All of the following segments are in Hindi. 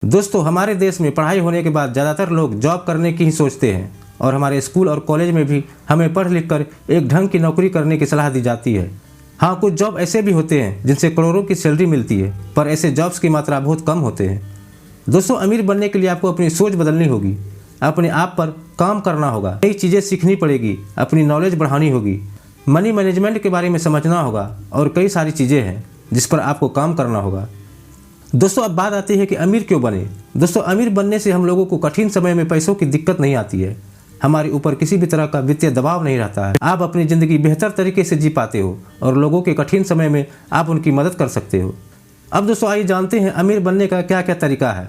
दोस्तों, हमारे देश में पढ़ाई होने के बाद ज़्यादातर लोग जॉब करने की ही सोचते हैं और हमारे स्कूल और कॉलेज में भी हमें पढ़ लिख कर एक ढंग की नौकरी करने की सलाह दी जाती है। हाँ, कुछ जॉब ऐसे भी होते हैं जिनसे करोड़ों की सैलरी मिलती है, पर ऐसे जॉब्स की मात्रा बहुत कम होते हैं। दोस्तों, अमीर बनने के लिए आपको अपनी सोच बदलनी होगी, अपने आप पर काम करना होगा, नई चीज़ें सीखनी पड़ेगी, अपनी नॉलेज बढ़ानी होगी, मनी मैनेजमेंट के बारे में समझना होगा और कई सारी चीज़ें हैं जिस पर आपको काम करना होगा। दोस्तों, अब बात आती है कि अमीर क्यों बने। दोस्तों, अमीर बनने से हम लोगों को कठिन समय में पैसों की दिक्कत नहीं आती है, हमारे ऊपर किसी भी तरह का वित्तीय दबाव नहीं रहता है, आप अपनी ज़िंदगी बेहतर तरीके से जी पाते हो और लोगों के कठिन समय में आप उनकी मदद कर सकते हो। अब दोस्तों, आइए जानते हैं अमीर बनने का क्या क्या तरीका है।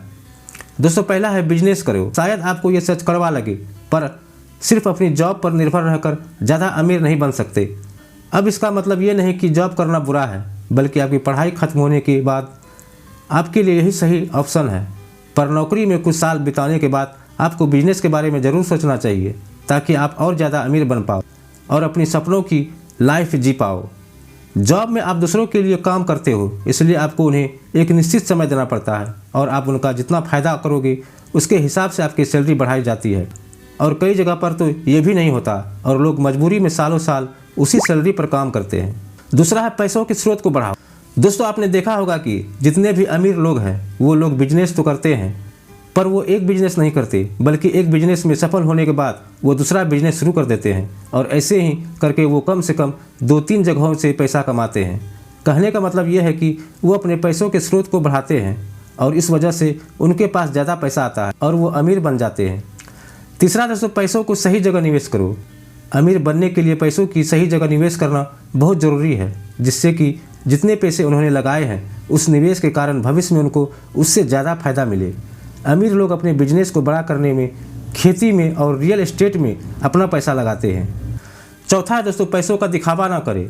दोस्तों, पहला है बिजनेस करो। शायद आपको ये सच कड़वा लगे, पर सिर्फ अपनी जॉब पर निर्भर रहकर ज़्यादा अमीर नहीं बन सकते। अब इसका मतलब ये नहीं कि जॉब करना बुरा है, बल्कि आपकी पढ़ाई खत्म होने के बाद आपके लिए यही सही ऑप्शन है। पर नौकरी में कुछ साल बिताने के बाद आपको बिजनेस के बारे में ज़रूर सोचना चाहिए, ताकि आप और ज़्यादा अमीर बन पाओ और अपनी सपनों की लाइफ जी पाओ। जॉब में आप दूसरों के लिए काम करते हो, इसलिए आपको उन्हें एक निश्चित समय देना पड़ता है और आप उनका जितना फ़ायदा करोगे उसके हिसाब से आपकी सैलरी बढ़ाई जाती है। और कई जगह पर तो ये भी नहीं होता और लोग मजबूरी में सालों साल उसी सैलरी पर काम करते हैं। दूसरा है पैसों के स्रोत को बढ़ाओ। दोस्तों, आपने देखा होगा कि जितने भी अमीर लोग हैं वो लोग बिजनेस तो करते हैं, पर वो एक बिजनेस नहीं करते, बल्कि एक बिजनेस में सफल होने के बाद वो दूसरा बिजनेस शुरू कर देते हैं और ऐसे ही करके वो कम से कम 2-3 जगहों से पैसा कमाते हैं। कहने का मतलब ये है कि वो अपने पैसों के स्रोत को बढ़ाते हैं और इस वजह से उनके पास ज़्यादा पैसा आता है और वो अमीर बन जाते हैं। तीसरा दोस्तों, पैसों को सही जगह निवेश करो। अमीर बनने के लिए पैसों की सही जगह निवेश करना बहुत ज़रूरी है, जिससे कि जितने पैसे उन्होंने लगाए हैं उस निवेश के कारण भविष्य में उनको उससे ज़्यादा फायदा मिले। अमीर लोग अपने बिजनेस को बड़ा करने में, खेती में और रियल एस्टेट में अपना पैसा लगाते हैं। चौथा है दोस्तों, पैसों का दिखावा ना करें।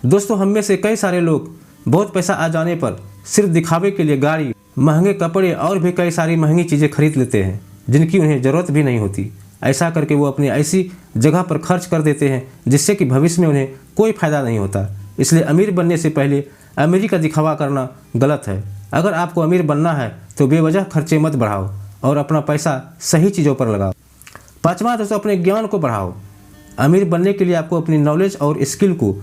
दोस्तों, हम में से कई सारे लोग बहुत पैसा आ जाने पर सिर्फ दिखावे के लिए गाड़ी, महंगे कपड़े और भी कई सारी महंगी चीज़ें खरीद लेते हैं जिनकी उन्हें ज़रूरत भी नहीं होती। ऐसा करके वो अपनी ऐसी जगह पर खर्च कर देते हैं जिससे कि भविष्य में उन्हें कोई फ़ायदा नहीं होता। इसलिए अमीर बनने से पहले अमीरी का दिखावा करना गलत है। अगर आपको अमीर बनना है तो बेवजह खर्चे मत बढ़ाओ और अपना पैसा सही चीज़ों पर लगाओ। पाँचवा दोस्तों, अपने ज्ञान को बढ़ाओ। अमीर बनने के लिए आपको अपनी नॉलेज और स्किल को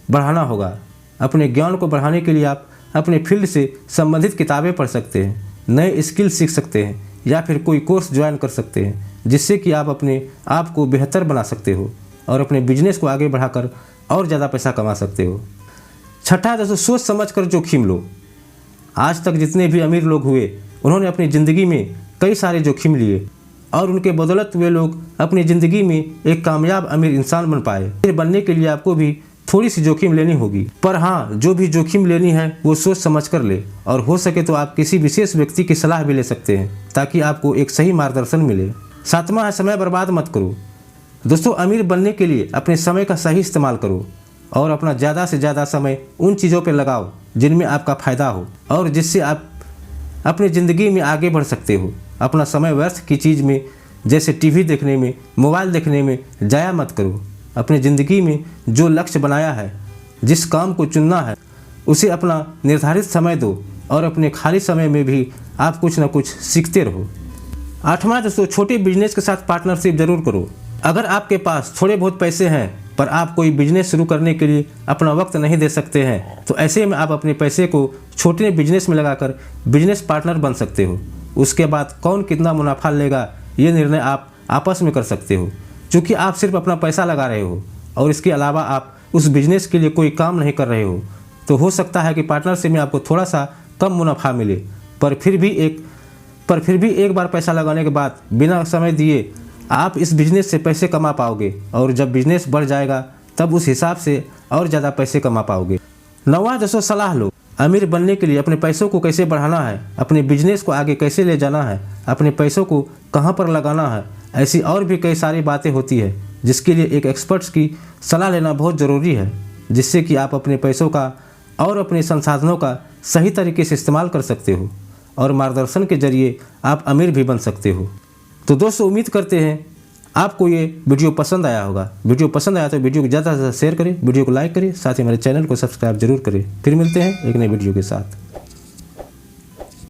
बढ़ाना होगा। अपने ज्ञान को बढ़ाने के लिए आप अपने फील्ड से संबंधित किताबें पढ़ सकते हैं, नए स्किल सीख सकते हैं या फिर कोई कोर्स ज्वाइन कर सकते हैं, जिससे कि आप अपने आप को बेहतर बना सकते हो और अपने बिजनेस को आगे बढ़ाकर और ज़्यादा पैसा कमा सकते हो। छठा दोस्तों, सोच समझ कर जोखिम लो। आज तक जितने भी अमीर लोग हुए उन्होंने अपनी ज़िंदगी में कई सारे जोखिम लिए और उनके बदौलत वे लोग अपनी ज़िंदगी में एक कामयाब अमीर इंसान बन पाए। फिर बनने के लिए आपको भी थोड़ी सी जोखिम लेनी होगी, पर हाँ, जो भी जोखिम लेनी है वो सोच समझ कर ले और हो सके तो आप किसी विशेष व्यक्ति की सलाह भी ले सकते हैं ताकि आपको एक सही मार्गदर्शन मिले। सातवां है, समय बर्बाद मत करो। दोस्तों, अमीर बनने के लिए अपने समय का सही इस्तेमाल करो और अपना ज़्यादा से ज़्यादा समय उन चीज़ों पर लगाओ जिनमें आपका फ़ायदा हो और जिससे आप अपनी ज़िंदगी में आगे बढ़ सकते हो। अपना समय व्यर्थ की चीज़ में, जैसे टीवी देखने में, मोबाइल देखने में जाया मत करो। अपनी ज़िंदगी में जो लक्ष्य बनाया है, जिस काम को चुनना है, उसे अपना निर्धारित समय दो और अपने खाली समय में भी आप कुछ ना कुछ सीखते रहो। आठवां दोस्तों, छोटे बिजनेस के साथ पार्टनरशिप जरूर करो। अगर आपके पास थोड़े बहुत पैसे हैं पर आप कोई बिजनेस शुरू करने के लिए अपना वक्त नहीं दे सकते हैं, तो ऐसे में आप अपने पैसे को छोटे बिजनेस में लगाकर बिजनेस पार्टनर बन सकते हो। उसके बाद कौन कितना मुनाफा लेगा ये निर्णय आप आपस में कर सकते हो, क्योंकि आप सिर्फ अपना पैसा लगा रहे हो और इसके अलावा आप उस बिजनेस के लिए कोई काम नहीं कर रहे हो। तो हो सकता है कि पार्टनरशिप में आपको थोड़ा सा कम मुनाफा मिले, पर फिर भी एक बार पैसा लगाने के बाद बिना समय दिए आप इस बिज़नेस से पैसे कमा पाओगे और जब बिज़नेस बढ़ जाएगा तब उस हिसाब से और ज़्यादा पैसे कमा पाओगे। नौवां दोस्तों, सलाह लो। अमीर बनने के लिए अपने पैसों को कैसे बढ़ाना है, अपने बिजनेस को आगे कैसे ले जाना है, अपने पैसों को कहाँ पर लगाना है, ऐसी और भी कई सारी बातें होती है जिसके लिए एक एक्सपर्ट्स की सलाह लेना बहुत ज़रूरी है, जिससे कि आप अपने पैसों का और अपने संसाधनों का सही तरीके से इस्तेमाल कर सकते हो और मार्गदर्शन के जरिए आप अमीर भी बन सकते हो। तो दोस्तों, उम्मीद करते हैं आपको ये वीडियो पसंद आया होगा। वीडियो पसंद आया तो वीडियो को ज़्यादा से ज़्यादा शेयर करें, वीडियो को लाइक करें, साथ ही हमारे चैनल को सब्सक्राइब जरूर करें। फिर मिलते हैं एक नए वीडियो के साथ।